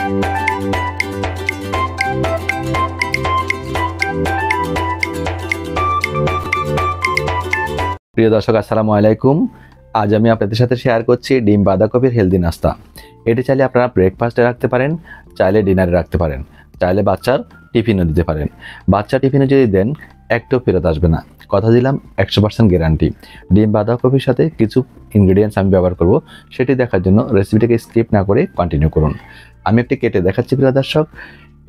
প্রিয় দর্শক, আসসালামু আলাইকুম। আজ আমি আপনাদের সাথে শেয়ার করছি ডিম বাঁধাকপির হেলদি নাস্তা। এটি চাইলে আপনারা ব্রেকফাস্টে রাখতে পারেন, চাইলে ডিনারে রাখতে পারেন, চাইলে বাচ্চার টিফিনও দিতে পারেন। বাচ্চা টিফিনে যদি দেন একটু ফেরত আসবে না, কথা দিলাম, 100% গ্যারান্টি। ডিম বাঁধাকপির সাথে কিছু ইনগ্রেডিয়েন্টস আমি ব্যবহার করব, সেটি দেখার জন্য রেসিপিটিকে স্কিপ না করে কন্টিনিউ করুন। আমি একটি কেটে দেখাচ্ছি প্রিয় দর্শক,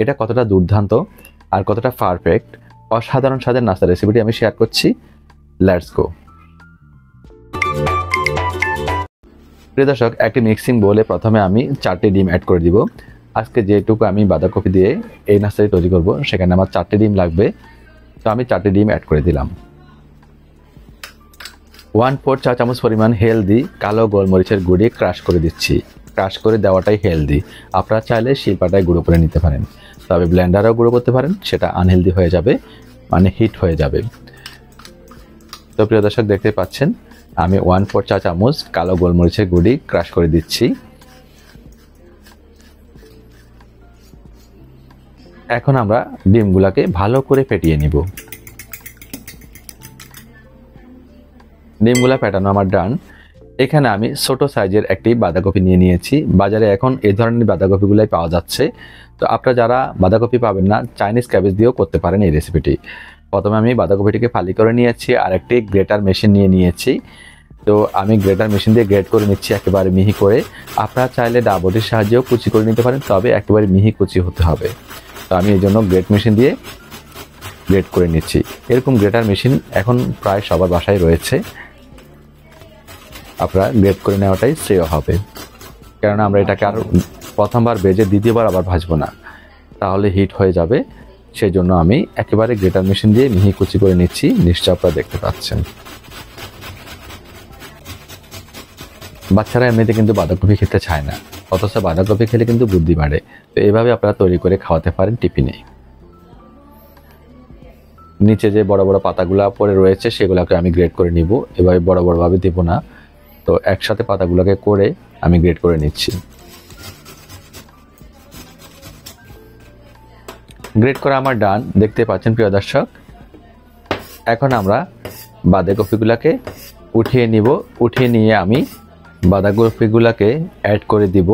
এটা কতটা দুর্দান্ত আর কতটা পারফেক্ট অসাধারণ স্বাদের নাস্তা রেসিপিটি আমি শেয়ার করছি। Let's go. প্রিয় দর্শক, একটি মিক্সিং বোলে প্রথমে আমি 4টি ডিম অ্যাড করে দিব। আজকে যেটুকু আমি বাঁধাকপি দিয়ে এই নাস্তাটি তৈরি করব, সেখানে আমার 4টি ডিম লাগবে। তো আমি 4টি ডিম অ্যাড করে দিলাম। 1/4 চা চামচ পরিমাণ হেলদি কালো গোলমরিচের গুঁড়ি ক্রাশ করে দিচ্ছি। ক্রাশ করে দেওয়াটাই হেলদি। আপনারা চাইলে শিলপাটায় গুঁড়ো করে নিতে পারেন, তবে ব্লেন্ডারেও গুঁড়ো করতে পারেন, সেটা আনহেলদি হয়ে যাবে, মানে হিট হয়ে যাবে। তো প্রিয় দর্শক, দেখতে পাচ্ছেন আমি 1/4 চা চামচ কালো গোলমরিচের গুঁড়ি ক্রাশ করে দিচ্ছি। এখন আমরা ডিমগুলোকে ভালো করে ফেটিয়ে নিব। ডিমগুলা ফেটানো আমার ডান। এখানে আমি ছোট সাইজের একটি বাঁধাকপি নিয়ে নিয়েছি। বাজারে এখন এই ধরনের বাঁধাকপিগুলাই পাওয়া যাচ্ছে। তো আপনারা যারা বাঁধাকপি পাবেন না, চাইনিজ ক্যাবেজ দিয়েও করতে পারেন এই রেসিপিটি। প্রথমে আমি বাঁধাকপিটিকে ফালি করে নিয়েছি আর একটি গ্রেটার মেশিন নিয়ে নিয়েছি। তো আমি গ্রেটার মেশিন দিয়ে গ্রেট করে নিচ্ছি একেবারে মিহি করে। আপনারা চাইলে ডাবটির সাহায্যেও কুচি করে নিতে পারেন, তবে একেবারে মিহি কুচি হতে হবে। তো আমি এই জন্য গ্রেট মেশিন দিয়ে গ্রেট করে নিচ্ছি। এরকম গ্রেটার মেশিন এখন প্রায় সবার বাসায় রয়েছে। আপনারা গ্রেট করে নেওয়াটাই শ্রেয় হবে, কারণ আমরা এটাকে আর প্রথমবার ভেজে দ্বিতীয়বার আবার ভাজবো না, তাহলে হিট হয়ে যাবে। সেই জন্য আমি একেবারে গ্রেটার মেশিন দিয়ে মিহি কুচি করে নিচ্ছি। নিশ্চয় আপনারা দেখতে পাচ্ছেন। বাচ্চারা এমনিতে কিন্তু বাঁধাকপি খেতে চায় না, অথচ বাঁধাকপি খেলে কিন্তু বুদ্ধি বাড়ে। তো এইভাবে আপনারা তৈরি করে খাওয়াতে পারেন টিফিনে। নিচে যে বড় বড় পাতাগুলো পড়ে রয়েছে সেগুলোকে আমি গ্রেট করে নিব। এভাবে বড় বড়ভাবে দেব না, তো একসাথে পাতাগুলোকে করে আমি গ্রেট করে নিচ্ছি। গ্রেট করা আমার ডান, দেখতে পাচ্ছেন প্রিয় দর্শক। এখন আমরা বাঁধাকপিগুলোকে উঠিয়ে নিব। উঠিয়ে নিয়ে আমি বাঁধাকপিগুলোকে অ্যাড করে দিব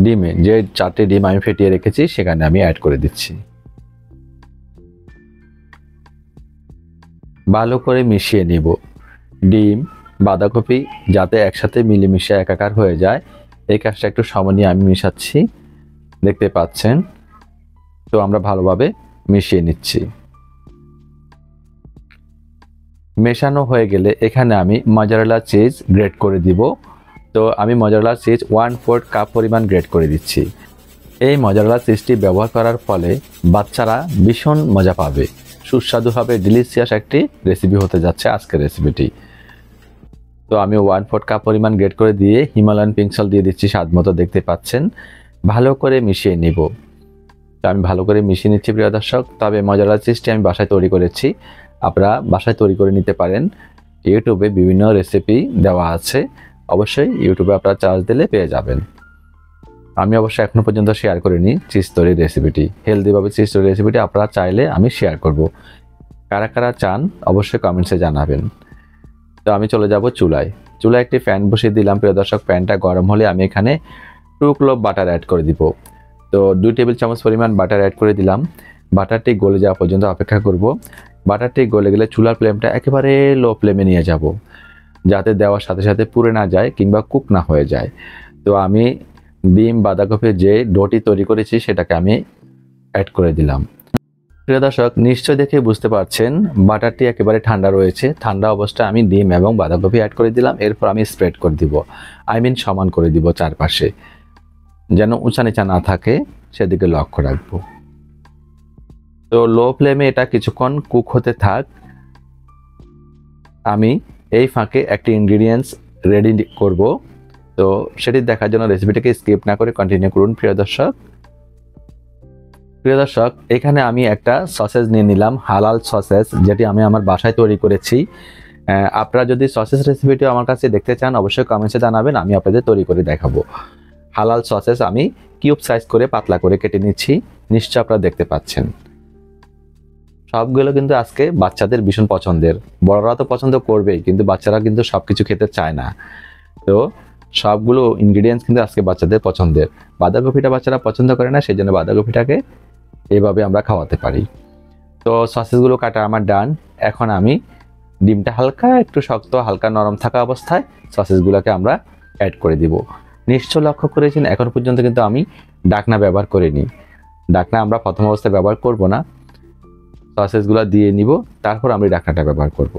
ডিমে। যে 4টি ডিম আমি ফেটিয়ে রেখেছি সেখানে আমি অ্যাড করে দিচ্ছি। ভালো করে মিশিয়ে নিব। ডিম বাঁধাকপি যাতে একসাথে মিলেমিশে একাকার হয়ে যায়, এই কাজটা একটু সময় নিয়ে আমি মিশাচ্ছি, দেখতে পাচ্ছেন। তো আমরা ভালোভাবে মিশিয়ে নিচ্ছি। মেশানো হয়ে গেলে এখানে আমি মজারেলা চিজ গ্রেট করে দিব। তো আমি মজারেলা চিজ 1/4 কাপ পরিমাণ গ্রেট করে দিচ্ছি। এই মজারেলা চিজটি ব্যবহার করার ফলে বাচ্চারা ভীষণ মজা পাবে, সুস্বাদু হবে, ডিলিশিয়াস একটি রেসিপি হতে যাচ্ছে আজকের রেসিপিটি। তো আমি 1/4 কাপ পরিমাণ গ্রেট করে দিয়ে হিমালয়ান পিঙ্ক সল্ট দিয়ে দিচ্ছি স্বাদ মতো, দেখতে পাচ্ছেন। ভালো করে মিশিয়ে নিব। তো আমি ভালো করে মিশিয়ে নিচ্ছি প্রিয় দর্শক। তবে মজারেলা চিজটি আমি বাসায় তৈরি করেছি, আপনারা বাসায় তৈরি করে নিতে পারেন। ইউটিউবে বিভিন্ন রেসিপি দেওয়া আছে, অবশ্যই ইউটিউবে আপনারা সার্চ দিলে পেয়ে যাবেন। আমি অবশ্যই এখনো পর্যন্ত শেয়ার করিনি চিজ তৈরির রেসিপিটি। হেলদিভাবে চিজ তৈরির রেসিপিটি আপনারা চাইলে আমি শেয়ার করব। কারা কারা চান অবশ্যই কমেন্টসে জানাবেন। তো আমি চলে যাব চুলায়। চুলায় একটি প্যান বসিয়ে দিলাম প্রিয় দর্শক। প্যানটা গরম হলে আমি এখানে 2 ক্লোভ বাটার অ্যাড করে দিব। তো 2 টেবিল চামচ পরিমাণ বাটার অ্যাড করে দিলাম। বাটারটি গলে যাওয়া পর্যন্ত অপেক্ষা করব। বাটারটি গলে গেলে চুলার ফ্লেমটা একেবারে লো ফ্লেমে নিয়ে যাব, যাতে দেওয়ার সাথে সাথে পুড়ে না যায় কিংবা কুক না হয়ে যায়। তো আমি ডিম বাঁধাকপির যে ডোটি তৈরি করেছি সেটাকে আমি অ্যাড করে দিলাম। প্রিয় দর্শক, নিশ্চয় দেখে বুঝতে পারছেন বাটারটি একেবারে ঠান্ডা রয়েছে। ঠান্ডা অবস্থায় আমি ডিম এবং বাঁধাকপি অ্যাড করে দিলাম। এরপর আমি স্প্রেড করে দিব, সমান করে দিব চারপাশে, যেন উঁচা নিচা না থাকে, সেদিকে লক্ষ্য রাখবো। তো লো ফ্লেমে এটা কিছুক্ষণ কুক হতে থাক। আমি এই ফাঁকে একটি ইনগ্রিডিয়েন্টস রেডি করব। তো সেটি দেখার জন্য রেসিপিটাকে স্কিপ না করে কন্টিনিউ করুন প্রিয় দর্শক। প্রিয় দর্শক, এখানে আমি একটা সসেজ নিয়ে নিলাম, হালাল সসেজ, যেটি আমি আমার বাসায় তৈরি করেছি। আপনারা যদি সসেজ রেসিপিটি আমার কাছে দেখতে চান অবশ্যই কমেন্টসে জানাবেন, আমি আপনাদের তৈরি করে দেখাবো। হালাল সসেস আমি কিউব সাইজ করে পাতলা করে কেটে নিচ্ছি, নিশ্চয় আপনারা দেখতে পাচ্ছেন। সবগুলো কিন্তু আজকে বাচ্চাদের ভীষণ পছন্দের, বড়রা তো পছন্দ করবেই, কিন্তু বাচ্চারা কিন্তু সবকিছু খেতে চায় না। তো সবগুলো ইনগ্রিডিয়েন্টস কিন্তু আজকে বাচ্চাদের পছন্দের। বাঁধাকপিটা বাচ্চারা পছন্দ করে না, সেই জন্য বাঁধাকপিটাকে এভাবে আমরা খাওয়াতে পারি। তো সসেসগুলো কাটা আমার ডান। এখন আমি ডিমটা হালকা একটু শক্ত, হালকা নরম থাকা অবস্থায় সসেসগুলোকে আমরা অ্যাড করে দিব। নিশ্চয় লক্ষ্য করেছেন এখন পর্যন্ত কিন্তু আমি ডাকনা ব্যবহার করিনি। ডাকনা আমরা প্রথম অবস্থায় ব্যবহার করব না, সসেসগুলো দিয়ে নিব, তারপর আমরা ডাকনাটা ব্যবহার করব।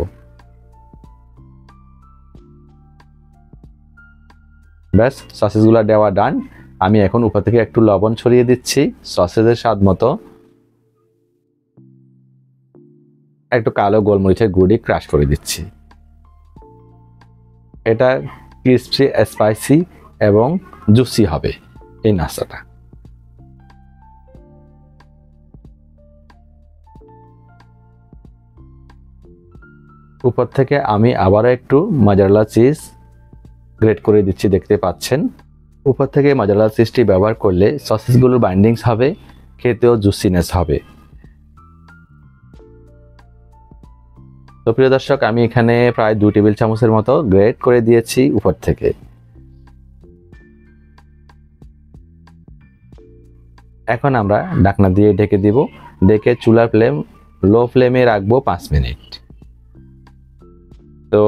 ব্যাস, সসেসগুলো দেওয়া ডান। আমি এখন উপর থেকে একটু লবণ ছড়িয়ে দিচ্ছি সসেসের স্বাদ মতো। একটু কালো গোলমরিচের গুঁড়ি ক্রাশ করে দিচ্ছি। এটা ক্রিস্পি, স্পাইসি এবং জুসি হবে এই নাস্তাটা। উপর থেকে আমি আবারও একটু মজারেলা চিজ গ্রেট করে দিচ্ছি, দেখতে পাচ্ছেন। উপর থেকে মজারেলা চিজটি ব্যবহার করলে সসেসগুলোর বাইন্ডিংস হবে, খেতেও জুসিনেস হবে। তো প্রিয় দর্শক, আমি এখানে প্রায় 2 টেবিল চামচের মতো গ্রেট করে দিয়েছি উপর থেকে। এখন আমরা ঢাকনা দিয়ে ঢেকে দিব। ঢেকে চুলার ফ্লেম লো ফ্লেমে রাখবো 5 মিনিট। তো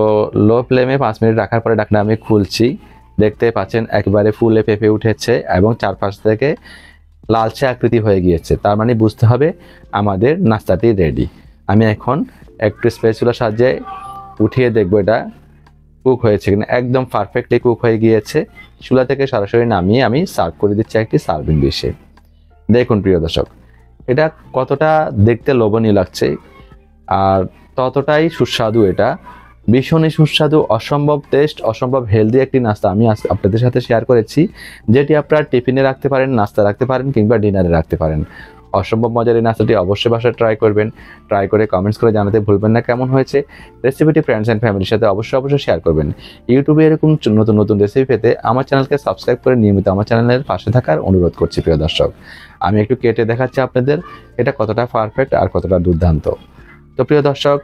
লো ফ্লেমে 5 মিনিট রাখার পরে ঢাকনা আমি খুলছি। দেখতে পাচ্ছেন একেবারে ফুলে ফেপে উঠেছে এবং চারপাশ থেকে লালচে আকৃতি হয়ে গিয়েছে, তার মানে বুঝতে হবে আমাদের নাস্তাটি রেডি। আমি এখন একটু স্প্যাচুলার সাহায্যে উঠিয়ে দেখবো এটা কুক হয়েছে কিনা। একদম পারফেক্টলি কুক হয়ে গিয়েছে। চুলা থেকে সরাসরি নামিয়ে আমি সার্ভ করে দিচ্ছি একটি সার্ভিং ডিশে। দেখুন প্রিয় দর্শক, এটা কতটা দেখতে লোভনীয় লাগছে আর ততটাই সুস্বাদু। এটা ভীষণই সুস্বাদু, অসম্ভব টেস্ট, অসম্ভব হেলদি একটি নাস্তা আমি আপনাদের সাথে শেয়ার করেছি, যেটি আপনারা টিফিনে রাখতে পারেন, নাস্তা রাখতে পারেন কিংবা ডিনারে রাখতে পারেন। অসম্ভব মজার এই নাস্তাটি অবশ্যই বাসায় ট্রাই করবেন। ট্রাই করে কমেন্টস করে জানাতে ভুলবেন না কেমন হয়েছে। রেসিপিটি ফ্রেন্ডস অ্যান্ড ফ্যামিলির সাথে অবশ্যই শেয়ার করবেন। ইউটিউবে এরকম নতুন নতুন রেসিপি পেতে আমার চ্যানেলকে সাবস্ক্রাইব করে নিয়মিত আমার চ্যানেলের পাশে থাকার অনুরোধ করছি। প্রিয় দর্শক, আমি একটু কেটে দেখাচ্ছি আপনাদের এটা কতটা পারফেক্ট আর কতটা দুর্দান্ত। তো প্রিয় দর্শক,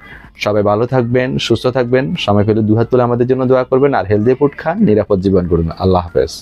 সবাই ভালো থাকবেন, সুস্থ থাকবেন, সময় পেলে 2 হাত তুলে আমাদের জন্য দোয়া করবেন আর হেলদি ফুড খান, নিরাপদ জীবন করুন। আল্লাহ হাফেজ।